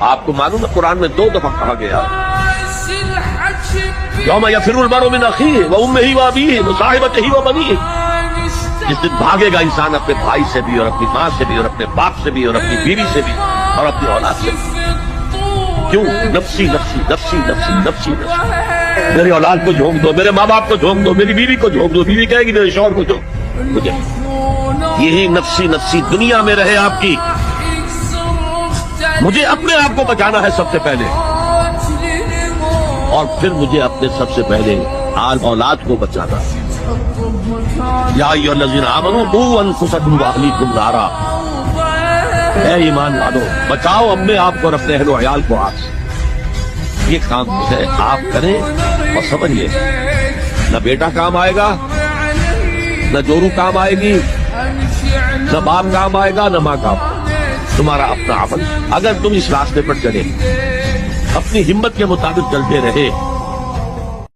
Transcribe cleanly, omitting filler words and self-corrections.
آپ کو معلوم ہے قرآن میں 2 دفعہ کہا گیا یوم یفر المرء من اخیہ وامہ وابیہ وصاحبتہ وبنیہ، جس دن بھاگے گا انسان اپنے بھائی سے بھی اور اپنی ماں سے بھی اور اپنے باپ سے بھی اور اپنی بیوی سے بھی اور اپنی اولاد سے بھی۔ کیوں؟ نفسی نفسی نفسی نفسی نفسی نفسی، میری اولاد کو جھونک دو، میرے ماں باپ کو جھونک دو، میری بیوی کو جھونک دو، بیوی کہے گی میرے شوہر کو جھونک مجھے۔ یہی نفسی نفسی دنیا میں رہے آپ کی، مجھے اپنے آپ کو بچانا ہے سب سے پہلے، اور پھر مجھے اپنے سب سے پہلے آل اولاد کو بچانا ہے۔ یا ایھا الذین آمنوا قوا انفسکم واہلیکم نارا، اے ایمان والو بچاؤ اپنے آپ کو اور اپنے اہل و عیال کو آگ سے۔ یہ کام ہے آپ کریں اور سمجھیے، نہ بیٹا کام آئے گا، نہ جورو کام آئے گی، نہ باپ کام آئے گا، نہ ماں کام، تمہارا اپنا عمل۔ اگر تم اس راستے پر چلے، اپنی ہمت کے مطابق چلتے رہے